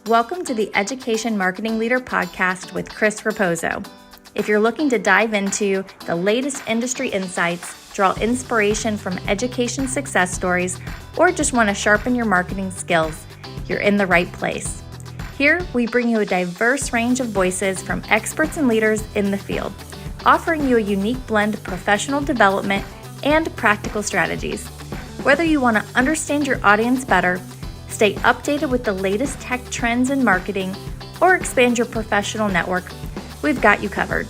Welcome to the Education Marketing Leader podcast with Chris Raposo. If you're looking to dive into the latest industry insights, draw inspiration from education success stories, or just want to sharpen your marketing skills, you're in the right place. Here, we bring you a diverse range of voices from experts and leaders in the field, offering you a unique blend of professional development and practical strategies. Whether you want to understand your audience better, stay updated with the latest tech trends in marketing, or expand your professional network, we've got you covered.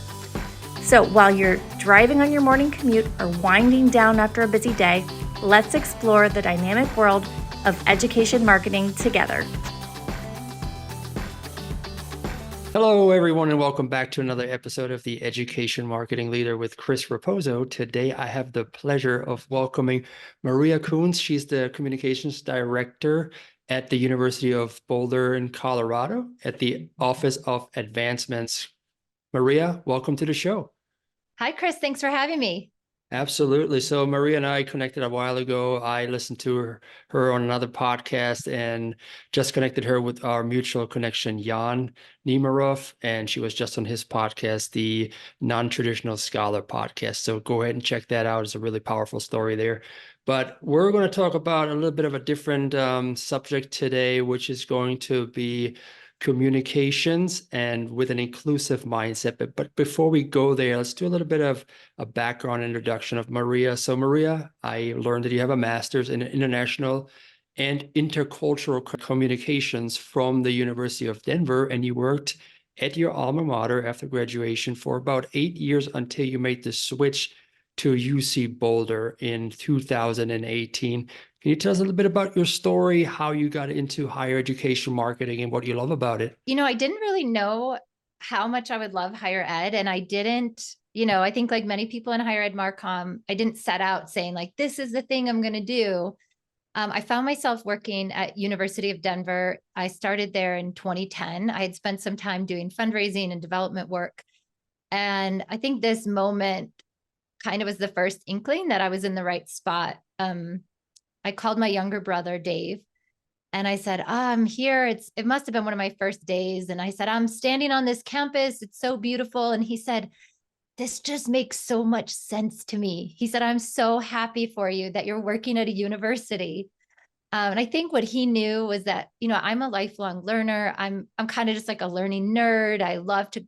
So while you're driving on your morning commute or winding down after a busy day, let's explore the dynamic world of education marketing together. Hello, everyone, and welcome back to another episode of the Education Marketing Leader with Chris Raposo. Today, I have the pleasure of welcoming Maria Kuntz. She's the Communications Director at the University of Boulder in Colorado at the Office of Advancements. Maria, welcome to the show. Hi, Chris. Thanks for having me. Absolutely. So Maria and I connected a while ago. I listened to her on another podcast and just connected her with our mutual connection, Jan Nemerov, and she was just on his podcast, the Non-Traditional Scholar podcast. So go ahead and check that out. It's a really powerful story there. But we're going to talk about a little bit of a different subject today, which is going to be communications and with an inclusive mindset. But before we go there, let's do a little bit of a background introduction of Maria. So Maria, I learned that you have a master's in international and intercultural communications from the University of Denver, and you worked at your alma mater after graduation for about 8 years until you made the switch to UC Boulder in 2018. Can you tell us a little bit about your story, how you got into higher education marketing and what you love about it? I didn't really know how much I would love higher ed. And I didn't, I think like many people in higher ed Marcom, I didn't set out saying like, this is the thing I'm going to do. I found myself working at University of Denver. I started there in 2010. I had spent some time doing fundraising and development work. And I think this moment kind of was the first inkling that I was in the right spot. I called my younger brother, Dave, and I said, I'm here. It must have been one of my first days. And I said, I'm standing on this campus. It's so beautiful. And he said, this just makes so much sense to me. He said, I'm so happy for you that you're working at a university. And I think what he knew was that, I'm a lifelong learner. I'm kind of just like a learning nerd. I love to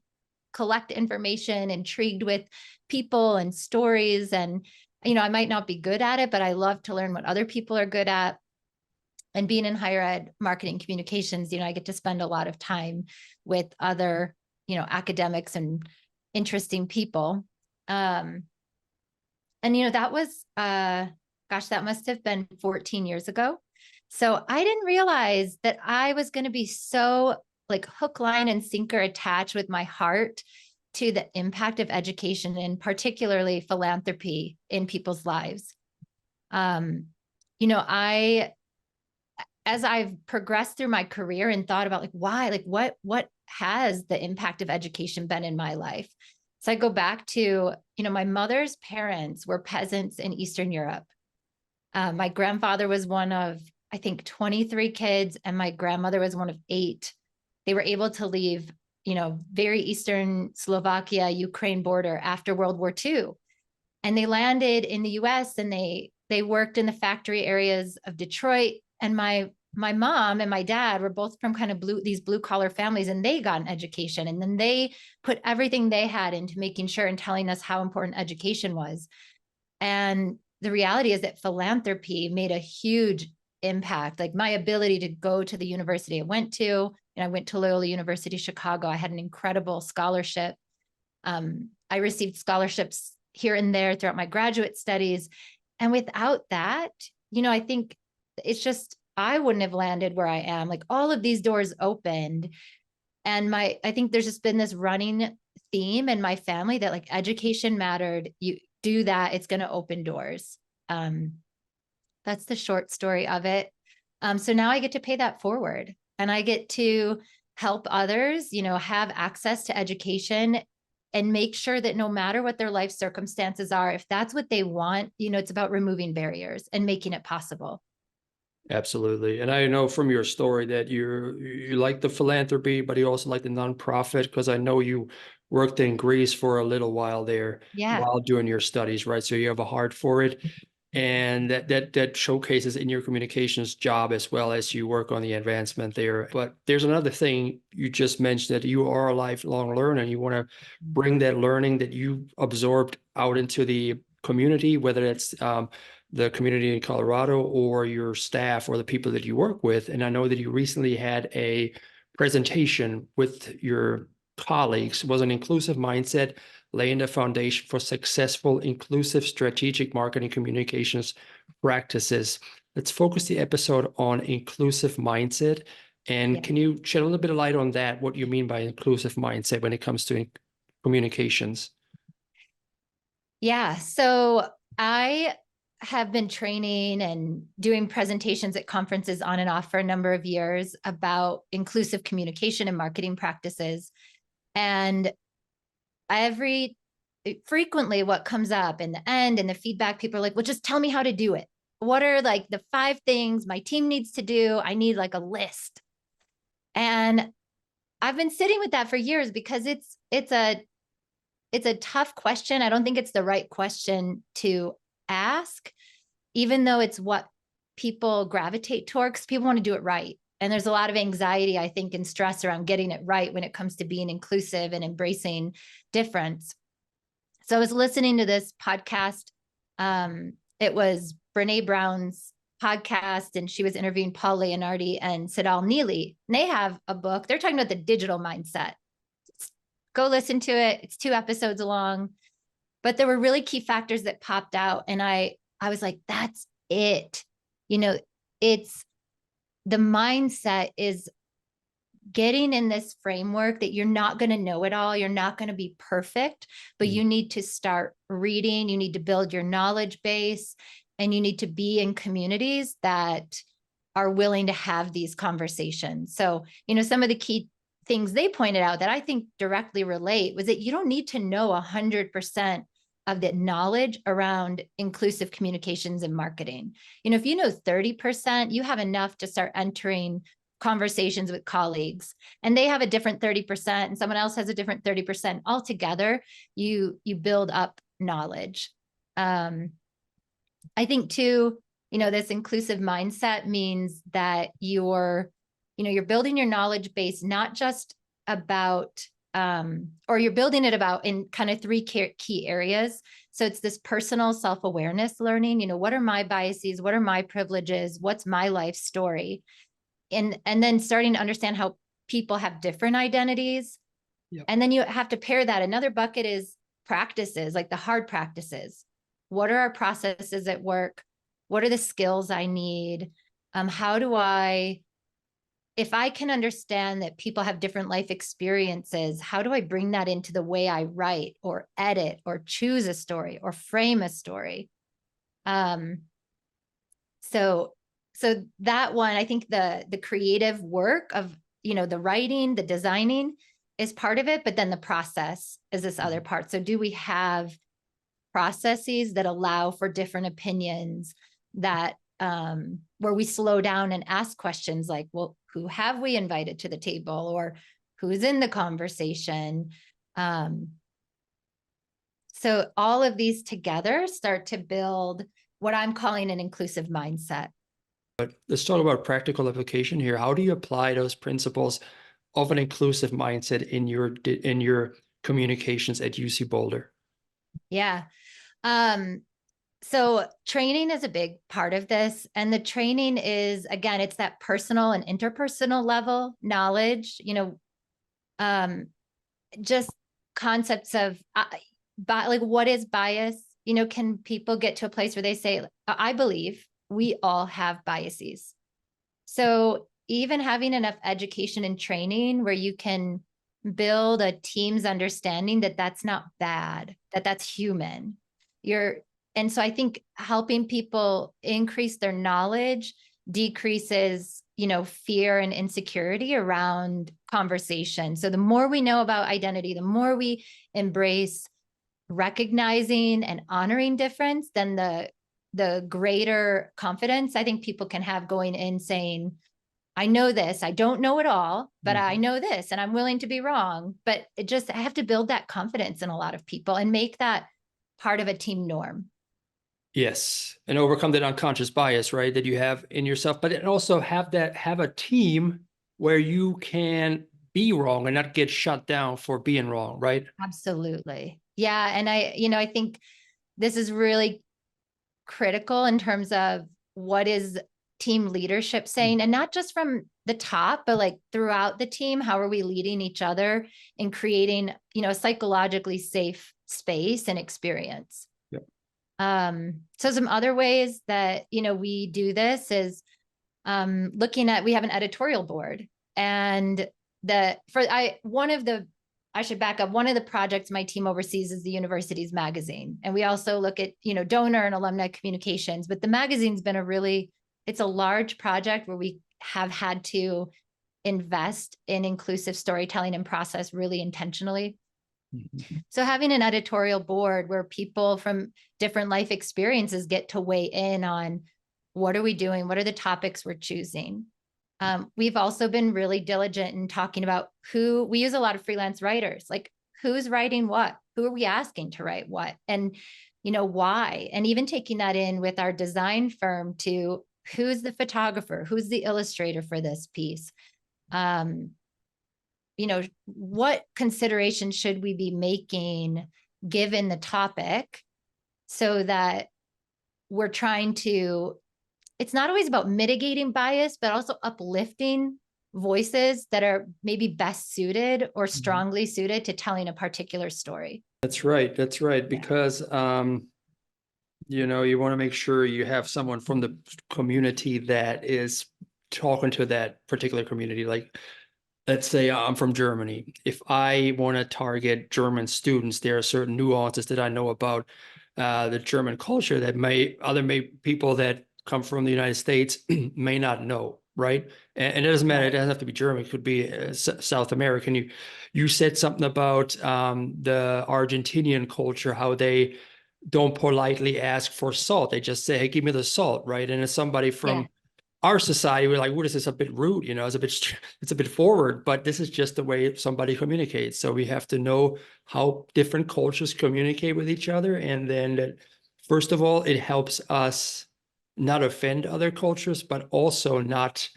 collect information, intrigued with people and stories. And, I might not be good at it, but I love to learn what other people are good at. And being in higher ed marketing communications, I get to spend a lot of time with other, academics and interesting people. And, that was, that must have been 14 years ago. So I didn't realize that I was going to be so like hook, line, and sinker attached with my heart to the impact of education and particularly philanthropy in people's lives. As I've progressed through my career and thought about like, why, like what has the impact of education been in my life? So I go back to, my mother's parents were peasants in Eastern Europe. My grandfather was one of, I think, 23 kids, and my grandmother was one of 8. They were able to leave, very Eastern Slovakia, Ukraine border after World War II. And they landed in the US and they worked in the factory areas of Detroit. And my mom and my dad were both from kind of these blue collar families, and they got an education. And then they put everything they had into making sure and telling us how important education was. And the reality is that philanthropy made a huge impact. Like my ability to go to the university I went to, and I went to Loyola University Chicago. I had an incredible scholarship. I received scholarships here and there throughout my graduate studies. And without that, I think it's just, I wouldn't have landed where I am. Like all of these doors opened. And I think there's just been this running theme in my family that like education mattered. You do that, it's going to open doors. That's the short story of it. So now I get to pay that forward, and I get to help others, have access to education and make sure that no matter what their life circumstances are, if that's what they want, it's about removing barriers and making it possible. Absolutely. And I know from your story that you like the philanthropy, but you also like the nonprofit, because I know you worked in Greece for a little while there Yeah. while doing your studies, right? So you have a heart for it. And that showcases in your communications job as well as you work on the advancement there. But there's another thing you just mentioned, that you are a lifelong learner and you want to bring that learning that you absorbed out into the community, whether it's the community in Colorado or your staff or the people that you work with. And I know that you recently had a presentation with your colleagues. It was an inclusive mindset, laying the foundation for successful, inclusive, strategic marketing communications practices. Let's focus the episode on inclusive mindset. And Yeah. can you shed a little bit of light on that, what you mean by inclusive mindset when it comes to communications? Yeah. So I have been training and doing presentations at conferences on and off for a number of years about inclusive communication and marketing practices. And frequently what comes up in the end and the feedback, people are like, well, just tell me how to do it. What are like the 5 things my team needs to do? I need like a list. And I've been sitting with that for years because it's a tough question. I don't think it's the right question to ask, even though it's what people gravitate towards. People want to do it right. And there's a lot of anxiety, I think, and stress around getting it right when it comes to being inclusive and embracing difference. So I was listening to this podcast. It was Brene Brown's podcast, and she was interviewing Paul Leonardi and Sidal Neely. And they have a book. They're talking about the digital mindset. Go listen to it. It's 2 episodes long, but there were really key factors that popped out. And I was like, that's it. It's the mindset is getting in this framework that you're not going to know it all. You're not going to be perfect, but you need to start reading. You need to build your knowledge base, and you need to be in communities that are willing to have these conversations. So, some of the key things they pointed out that I think directly relate was that you don't need to know 100% of the knowledge around inclusive communications and marketing. If you know 30%, you have enough to start entering conversations with colleagues, and they have a different 30% and someone else has a different 30%. Altogether, you build up knowledge. I think too, this inclusive mindset means that you're building your knowledge base, not just about, or you're building it about in kind of 3 key areas. So it's this personal self-awareness learning, what are my biases? What are my privileges? What's my life story? And then starting to understand how people have different identities. Yep. And then you have to pair that. Another bucket is practices, like the hard practices. What are our processes at work? What are the skills I need? If I can understand that people have different life experiences, how do I bring that into the way I write or edit or choose a story or frame a story? So that one, I think the creative work of, the writing, the designing is part of it, but then the process is this other part. So do we have processes that allow for different opinions, that where we slow down and ask questions like, well, who have we invited to the table, or who's in the conversation? So all of these together start to build what I'm calling an inclusive mindset. But let's talk about practical application here. How do you apply those principles of an inclusive mindset in your communications at UC Boulder? Yeah. So training is a big part of this. And the training is, again, it's that personal and interpersonal level knowledge, just concepts of like, what is bias? Can people get to a place where they say, I believe we all have biases. So even having enough education and training where you can build a team's understanding that that's not bad, that that's human. And so I think helping people increase their knowledge decreases, fear and insecurity around conversation. So the more we know about identity, the more we embrace recognizing and honoring difference, then the the greater confidence I think people can have going in saying, I know this, I don't know it all, but I know this and I'm willing to be wrong. But I have to build that confidence in a lot of people and make that part of a team norm. Yes. And overcome that unconscious bias, right, that you have in yourself, but also have a team where you can be wrong and not get shut down for being wrong, right? Absolutely. Yeah. And I think this is really critical in terms of what is team leadership saying, and not just from the top, but like throughout the team. How are we leading each other in creating, a psychologically safe space and experience? Yep. So some other ways that, we do this is looking at, we have an editorial board, and I should back up. One of the projects my team oversees is the university's magazine. And we also look at, donor and alumni communications, but the magazine's been it's a large project where we have had to invest in inclusive storytelling and process really intentionally. So having an editorial board where people from different life experiences get to weigh in on what are we doing? What are the topics we're choosing? We've also been really diligent in talking about we use a lot of freelance writers, like who's writing what, who are we asking to write what, and, why, and even taking that in with our design firm to who's the photographer, who's the illustrator for this piece. What considerations should we be making given the topic so that we're trying to, it's not always about mitigating bias, but also uplifting voices that are maybe best suited or strongly suited to telling a particular story. That's right. That's right. Because, you want to make sure you have someone from the community that is talking to that particular community. Like, let's say I'm from Germany. If I want to target German students, there are certain nuances that I know about the German culture that people that come from the United States may not know, right? And it doesn't matter. It doesn't have to be German. It could be South American. You said something about the Argentinian culture, how they don't politely ask for salt. They just say, hey, give me the salt, right? And as somebody from our society, we're like, what is this? A bit rude, it's a bit forward, but this is just the way somebody communicates. So we have to know how different cultures communicate with each other. And then first of all, it helps us not offend other cultures, but also not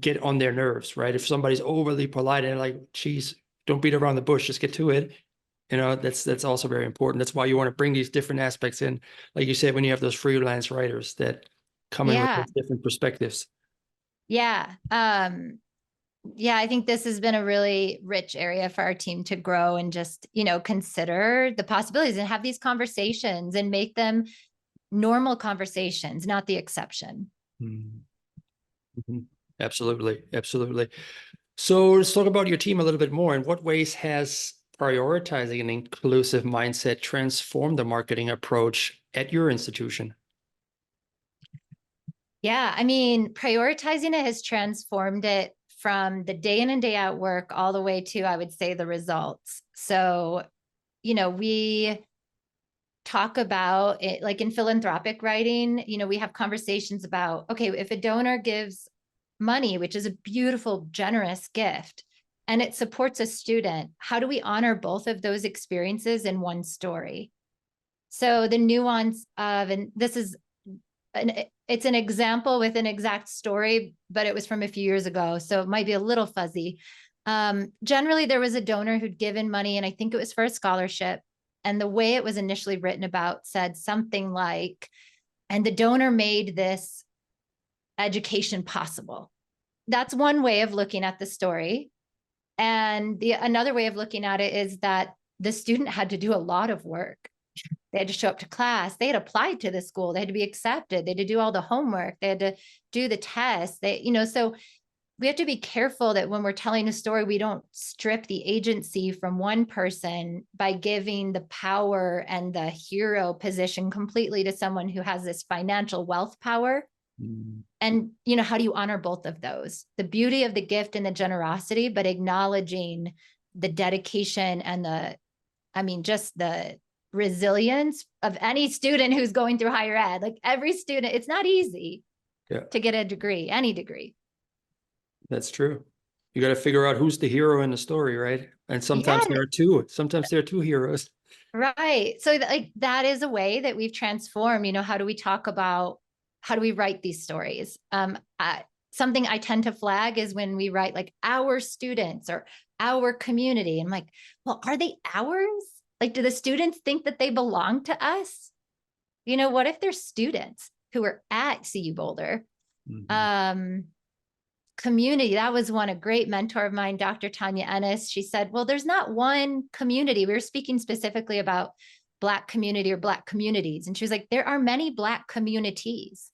get on their nerves, right? If somebody's overly polite and like, geez, don't beat around the bush, just get to it. That's also very important. That's why you want to bring these different aspects in. Like you said, when you have those freelance writers that come in with those different perspectives. Yeah. I think this has been a really rich area for our team to grow and just, consider the possibilities and have these conversations and make them normal conversations, not the exception. Mm-hmm. Absolutely. Absolutely. So let's talk about your team a little bit more. In what ways has prioritizing an inclusive mindset transformed the marketing approach at your institution? Yeah, prioritizing it has transformed it from the day in and day out work all the way to, I would say, the results. So, we talk about it like in philanthropic writing, we have conversations about, okay, if a donor gives money, which is a beautiful, generous gift, and it supports a student, how do we honor both of those experiences in one story? So the nuance of, and this is it's an example with an exact story, but it was from a few years ago, so it might be a little fuzzy. Generally, there was a donor who'd given money, and I think it was for a scholarship. And the way it was initially written about said something like, and the donor made this education possible. That's one way of looking at the story. And another way of looking at it is that the student had to do a lot of work. They had to show up to class. They had applied to the school. They had to be accepted. They had to do all the homework. They had to do the tests. So we have to be careful that when we're telling a story, we don't strip the agency from one person by giving the power and the hero position completely to someone who has this financial wealth power. And, how do you honor both of those? The beauty of the gift and the generosity, but acknowledging the dedication and just the resilience of any student who's going through higher ed. Like every student, it's not easy to get a degree, any degree. That's true. You got to figure out who's the hero in the story, right? And sometimes there are two. Sometimes there are two heroes. Right. So like that is a way that we've transformed, how do we talk about, how do we write these stories? Something I tend to flag is when we write like our students or our community. And I'm like, well, are they ours? Like, do the students think that they belong to us? What if they're students who are at CU Boulder? Community, that was a great mentor of mine, Dr. Tanya Ennis. She said, well, there's not one community. We were speaking specifically about Black community or Black communities. And she was like, there are many Black communities.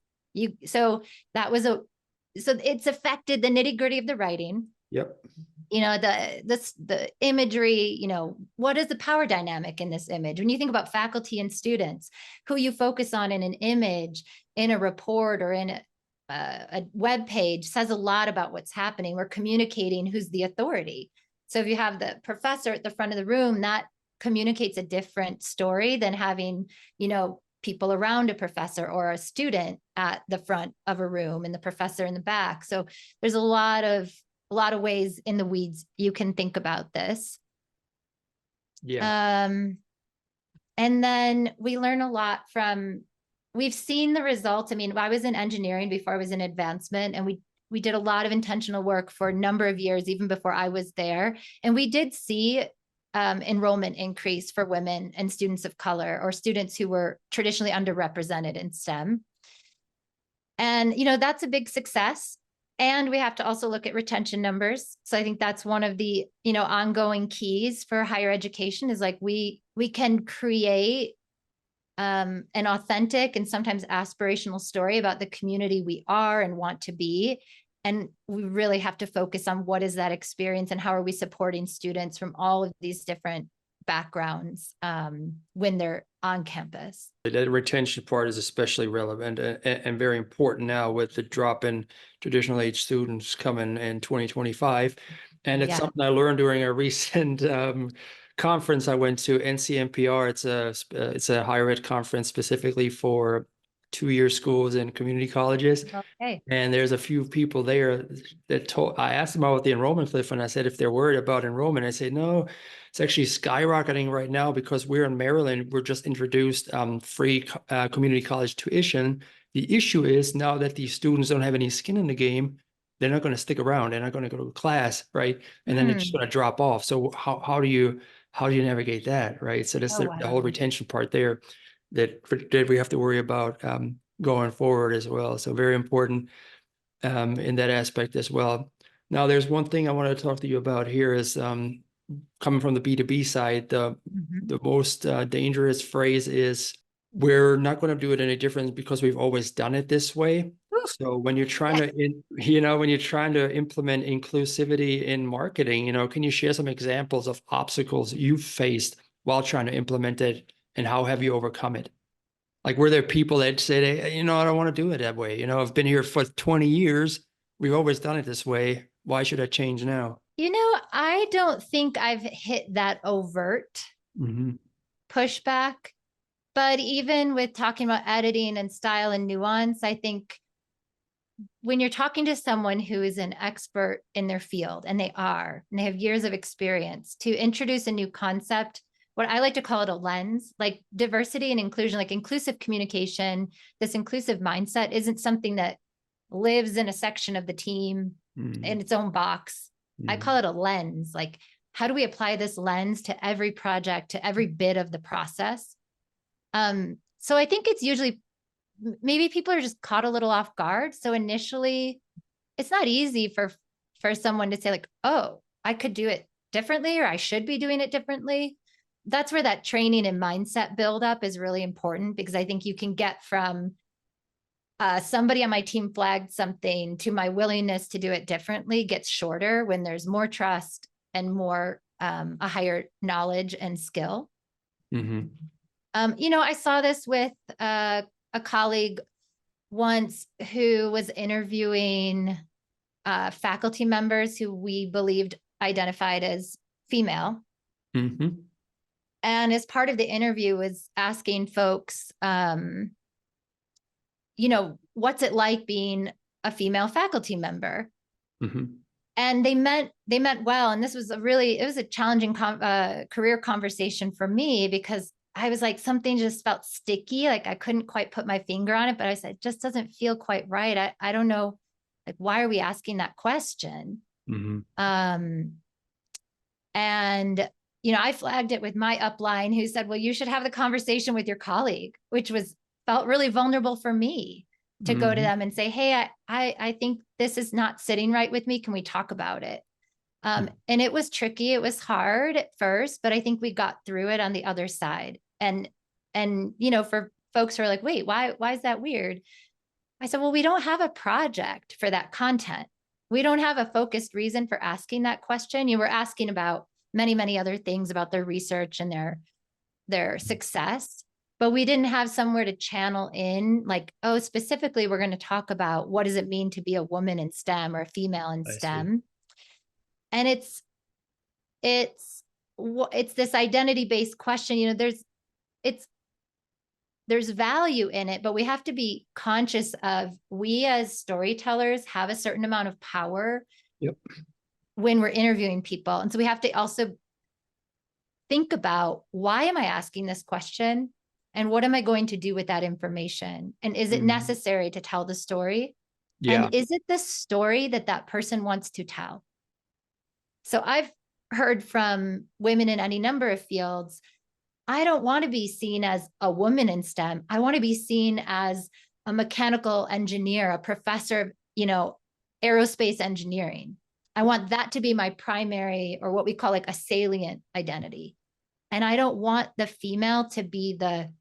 So it's affected the nitty gritty of the writing. Yep. The imagery, what is the power dynamic in this image? When you think about faculty and students, who you focus on in an image, in a report, or in a web page says a lot about what's happening. We're communicating who's the authority. So if you have the professor at the front of the room, that communicates a different story than having, people around a professor or a student at the front of a room and the professor in the back. So there's a lot of ways in the weeds you can think about this. Yeah. And then we learn a lot we've seen the results. I mean, I was in engineering before I was in advancement, and we did a lot of intentional work for a number of years, even before I was there. And we did see enrollment increase for women and students of color, or students who were traditionally underrepresented in STEM. And, that's a big success. And we have to also look at retention numbers. So I think that's one of the, ongoing keys for higher education is like we can create an authentic and sometimes aspirational story about the community we are and want to be. And we really have to focus on what is that experience and how are we supporting students from all of these different backgrounds when they're on campus. The retention part is especially relevant and very important now with the drop in traditional age students coming in 2025. And it's something I learned during a recent conference I went to, NCMPR. It's a higher ed conference specifically for 2-year schools and community colleges. Okay. And there's a few people there that I asked them about the enrollment cliff, and I said, if they're worried about enrollment, I said, no, it's actually skyrocketing right now because we're in Maryland. We're just introduced free community college tuition. The issue is now that these students don't have any skin in the game, they're not going to stick around. They're not going to go to class, right? And then they're just going to drop off. So how do you navigate that, right? So that's the whole retention part there that we have to worry about going forward as well. So very important in that aspect as well. Now, there's one thing I want to talk to you about here is coming from the B2B side, the most dangerous phrase is, we're not going to do it any different because we've always done it this way. So when you're trying to, when you're trying to implement inclusivity in marketing, can you share some examples of obstacles you've faced while trying to implement it, and how have you overcome it? Like, were there people that said, I don't want to do it that way. I've been here for 20 years. We've always done it this way. Why should I change now? I don't think I've hit that overt pushback. But even with talking about editing and style and nuance, I think when you're talking to someone who is an expert in their field, and they have years of experience, to introduce a new concept, what I like to call it a lens, like diversity and inclusion, like inclusive communication, this inclusive mindset isn't something that lives in a section of the team in its own box. I call it a lens. Like, how do we apply this lens to every project, to every bit of the process? So I think it's usually, maybe people are just caught a little off guard. So initially it's not easy for someone to say like, oh, I could do it differently, or I should be doing it differently. That's where that training and mindset buildup is really important, because I think you can get from somebody on my team flagged something to my willingness to do it differently gets shorter when there's more trust and more a higher knowledge and skill. I saw this with a colleague once who was interviewing faculty members who we believed identified as female. And as part of the interview was asking folks, what's it like being a female faculty member? Mhm. And they meant well. And this was it was a challenging career conversation for me, because I was like, something just felt sticky. Like I couldn't quite put my finger on it, but I said, it just doesn't feel quite right. I don't know, like, why are we asking that question? Mhm. And, I flagged it with my upline, who said, well, you should have the conversation with your colleague, which felt really vulnerable for me to go to Mhm. them and say, hey, I think this is not sitting right with me. Can we talk about it? And it was tricky. It was hard at first, but I think we got through it on the other side. And, for folks who are like, wait, why is that weird? I said, well, we don't have a project for that content. We don't have a focused reason for asking that question. You were asking about many, many other things about their research and their success, but we didn't have somewhere to channel in, like, oh, specifically, we're going to talk about what does it mean to be a woman in STEM or a female in I see. STEM. And it's this identity-based question. There's value in it, but we have to be conscious of, we as storytellers have a certain amount of power Yep. when we're interviewing people. And so we have to also think about, why am I asking this question? And what am I going to do with that information? And is it Mhm. necessary to tell the story? Yeah. And is it the story that person wants to tell? So I've heard from women in any number of fields, I don't want to be seen as a woman in STEM. I want to be seen as a mechanical engineer, a professor of, aerospace engineering. I want that to be my primary, or what we call like a salient identity. And I don't want the female to be the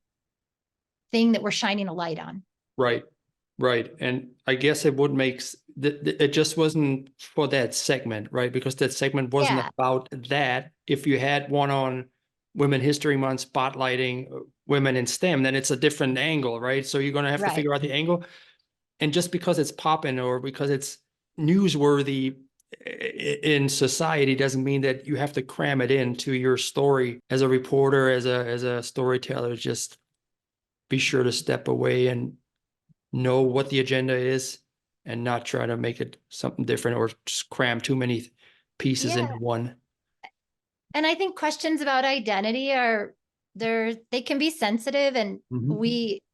thing that we're shining a light on. Right. Right. And I guess it would make it just wasn't for that segment, right? Because that segment wasn't Yeah. about that. If you had one on Women History Month spotlighting women in STEM, then it's a different angle, right? So you're going to have to Right. figure out the angle. And just because it's popping or because it's newsworthy in society doesn't mean that you have to cram it into your story. As a reporter, as a storyteller, just be sure to step away and know what the agenda is and not try to make it something different or just cram too many pieces Yeah. into one. And I think questions about identity they can be sensitive, and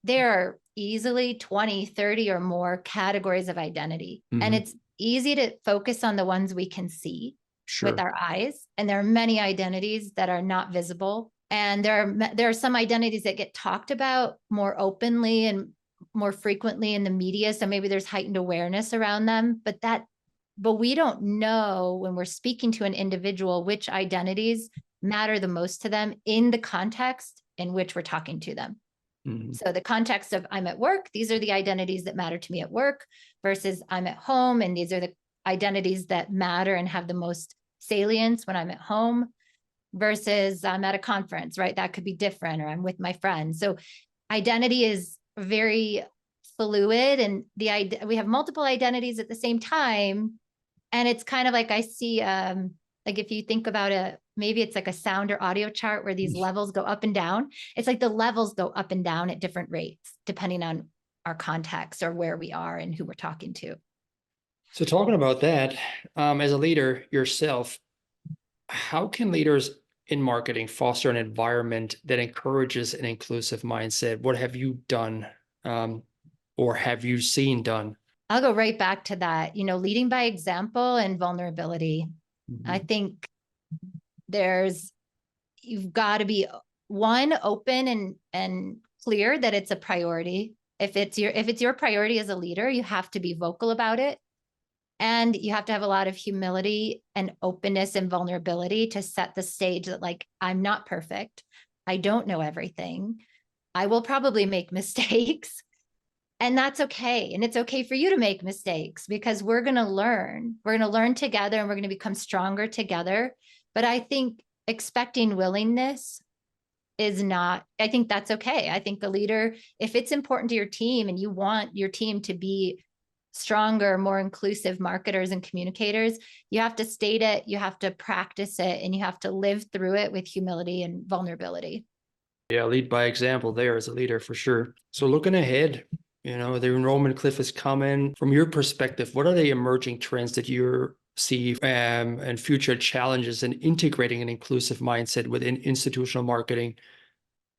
there are easily 20, 30 or more categories of identity. And it's easy to focus on the ones we can see with our eyes. And there are many identities that are not visible. And there are some identities that get talked about more openly and more frequently in the media. So maybe there's heightened awareness around them, but we don't know, when we're speaking to an individual, which identities matter the most to them in the context in which we're talking to them. So the context of, I'm at work, these are the identities that matter to me at work, versus I'm at home, and these are the identities that matter and have the most salience when I'm at home, versus I'm at a conference, right? That could be different, or I'm with my friends. So identity is very fluid, and we have multiple identities at the same time. And it's kind of like, I see, like, if you think about maybe it's like a sound or audio chart where these levels go up and down. It's like the levels go up and down at different rates, depending on our context or where we are and who we're talking to. So talking about that, as a leader yourself, how can leaders in marketing foster an environment that encourages an inclusive mindset? What have you done, or have you seen done? I'll go right back to that, leading by example and vulnerability. I think you've got to be, one, open and clear that it's a priority. If it's your priority as a leader, you have to be vocal about it. And you have to have a lot of humility and openness and vulnerability to set the stage that, like, I'm not perfect. I don't know everything. I will probably make mistakes. And that's okay. And it's okay for you to make mistakes, because we're going to learn. We're going to learn together, and we're going to become stronger together. But I think expecting willingness is not, I think that's okay. I think the leader, if it's important to your team and you want your team to be stronger, more inclusive marketers and communicators, you have to state it, you have to practice it, and you have to live through it with humility and vulnerability. Yeah, lead by example there as a leader for sure. So looking ahead, the enrollment cliff is coming. From your perspective, what are the emerging trends that you see and future challenges in integrating an inclusive mindset within institutional marketing?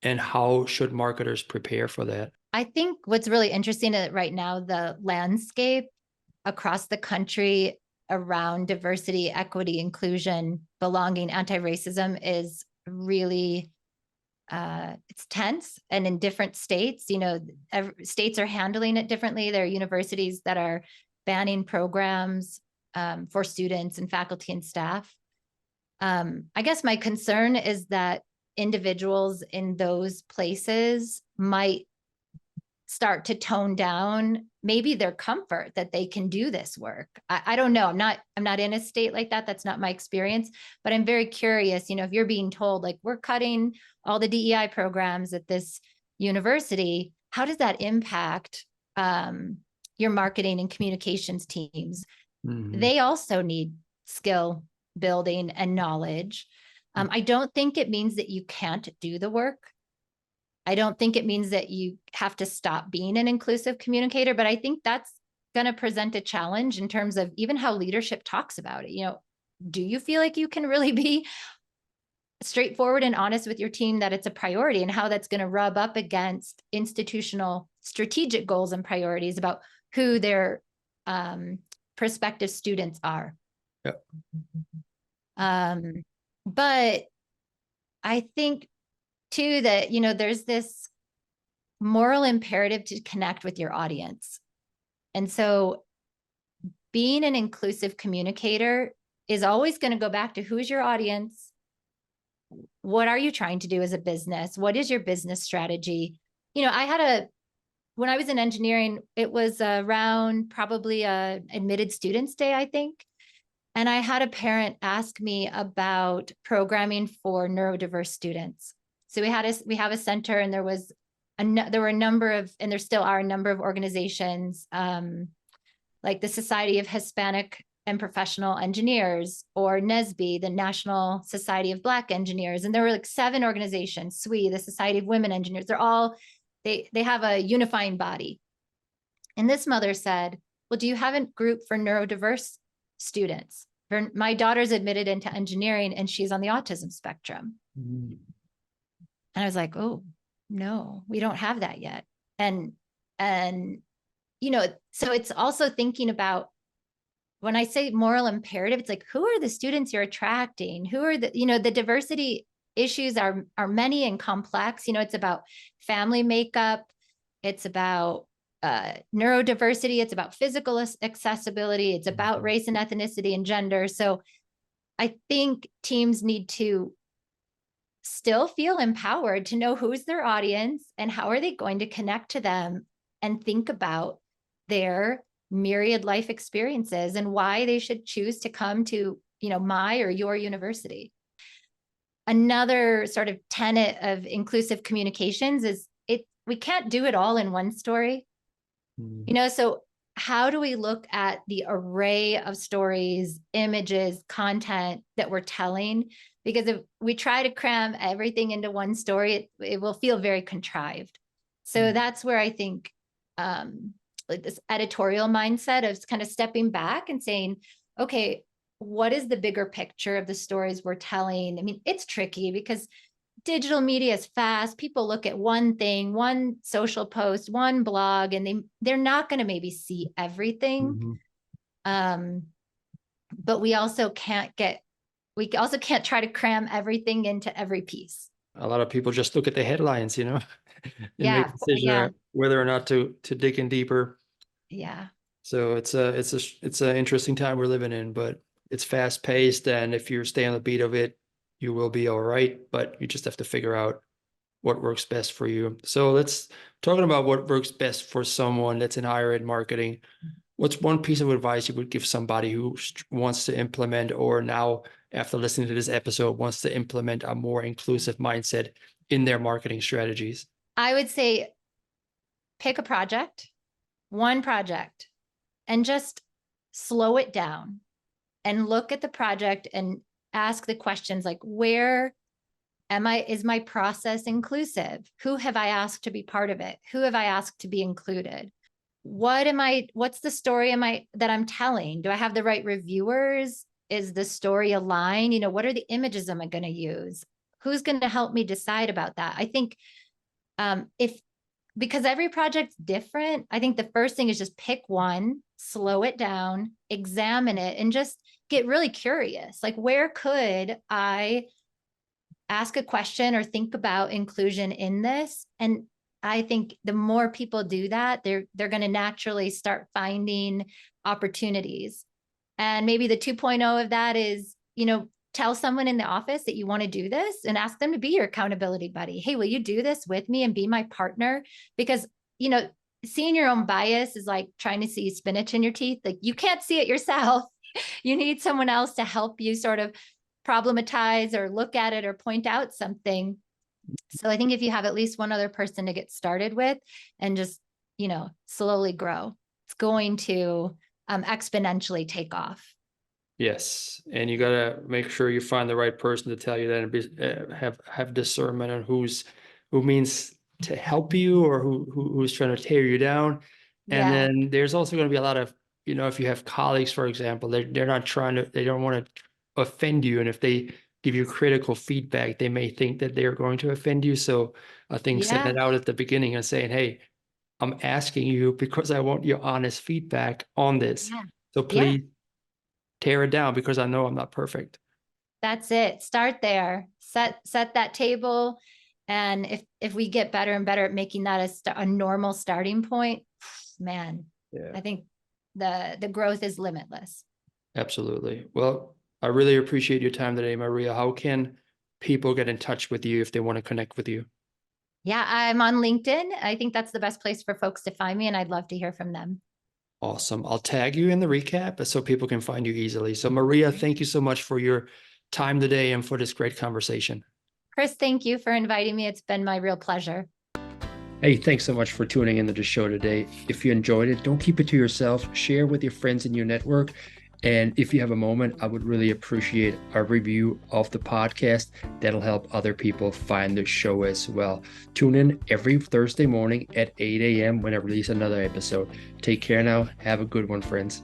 And how should marketers prepare for that? I think what's really interesting right now, the landscape across the country around diversity, equity, inclusion, belonging, anti-racism is really it's tense, and in different states, states are handling it differently. There are universities that are banning programs for students and faculty and staff. I guess my concern is that individuals in those places might start to tone down maybe their comfort that they can do this work. I don't know. I'm not in a state like that. That's not my experience, but I'm very curious, if you're being told like we're cutting all the DEI programs at this university, how does that impact your marketing and communications teams? Mm-hmm. They also need skill building and knowledge. I don't think it means that you can't do the work. I don't think it means that you have to stop being an inclusive communicator, but I think that's going to present a challenge in terms of even how leadership talks about it. Do you feel like you can really be straightforward and honest with your team that it's a priority, and how that's going to rub up against institutional strategic goals and priorities about who their prospective students are? Yep. But I think too that, there's this moral imperative to connect with your audience. And so being an inclusive communicator is always going to go back to who's your audience? What are you trying to do as a business? What is your business strategy? When I was in engineering, it was around probably admitted students day, I think. And I had a parent ask me about programming for neurodiverse students. So we have a center, and there were a number of, and there still are a number of organizations like the Society of Hispanic and Professional Engineers, or NSBE, the National Society of Black Engineers. And there were like 7 organizations, SWE, the Society of Women Engineers. They have a unifying body. And this mother said, well, do you have a group for neurodiverse students? My daughter's admitted into engineering and she's on the autism spectrum. Mm-hmm. And I was like, oh, no, we don't have that yet. And so it's also thinking about, when I say moral imperative, it's like, who are the students you're attracting? Who are the diversity issues are many and complex. It's about family makeup. It's about neurodiversity. It's about physical accessibility. It's about race and ethnicity and gender. So I think teams need to still feel empowered to know who's their audience and how are they going to connect to them, and think about their myriad life experiences and why they should choose to come to, my or your university. Another sort of tenet of inclusive communications is we can't do it all in one story. So how do we look at the array of stories, images, content that we're telling? Because if we try to cram everything into one story, it will feel very contrived. So that's where I think like this editorial mindset of kind of stepping back and saying, okay, what is the bigger picture of the stories we're telling? I mean, it's tricky because digital media is fast. People look at one thing, one social post, one blog, and they're not going to maybe see everything. But we also can't try to cram everything into every piece. A lot of people just look at the headlines, and make a decision whether or not to dig in deeper. Yeah. So it's an interesting time we're living in, but it's fast paced, and if you stay on the beat of it, you will be all right. But you just have to figure out what works best for you. So let's talking about what works best for someone that's in higher ed marketing. What's one piece of advice you would give somebody who wants to implement, or now after listening to this episode wants to implement a more inclusive mindset in their marketing strategies? I would say pick a project, one project, and just slow it down and look at the project and ask the questions like, where is my process inclusive? Who have I asked to be part of it? Who have I asked to be included? What's the story that I'm telling? Do I have the right reviewers? Is the story aligned? What are the images am I going to use? Who's going to help me decide about that? I think because every project's different, I think the first thing is just pick one, slow it down, examine it, and just get really curious. Like, where could I ask a question or think about inclusion in this? And I think the more people do that, they're going to naturally start finding opportunities. And maybe the 2.0 of that is, tell someone in the office that you want to do this and ask them to be your accountability buddy. Hey, will you do this with me and be my partner? Because, seeing your own bias is like trying to see spinach in your teeth. Like, you can't see it yourself. You need someone else to help you sort of problematize or look at it or point out something. So I think if you have at least one other person to get started with and just, slowly grow, it's going to exponentially take off. Yes, and you gotta make sure you find the right person to tell you that, and have discernment on who means to help you or who's trying to tear you down. And then there's also going to be a lot of, if you have colleagues, for example, they don't want to offend you, and if they give you critical feedback, they may think that they're going to offend you. So I think setting it out at the beginning and saying, hey, I'm asking you because I want your honest feedback on this. So please tear it down, because I know I'm not perfect. That's it. Start there. Set that table. And if we get better and better at making that a normal starting point, man, I think the growth is limitless. Absolutely. Well, I really appreciate your time today, Maria. How can people get in touch with you if they want to connect with you? Yeah, I'm on LinkedIn. I think that's the best place for folks to find me, and I'd love to hear from them. Awesome. I'll tag you in the recap so people can find you easily. So Maria, thank you so much for your time today and for this great conversation. Chris, thank you for inviting me. It's been my real pleasure. Hey, thanks so much for tuning into the show today. If you enjoyed it, don't keep it to yourself. Share with your friends in your network. And if you have a moment, I would really appreciate a review of the podcast. That'll help other people find the show as well. Tune in every Thursday morning at 8 a.m. when I release another episode. Take care now. Have a good one, friends.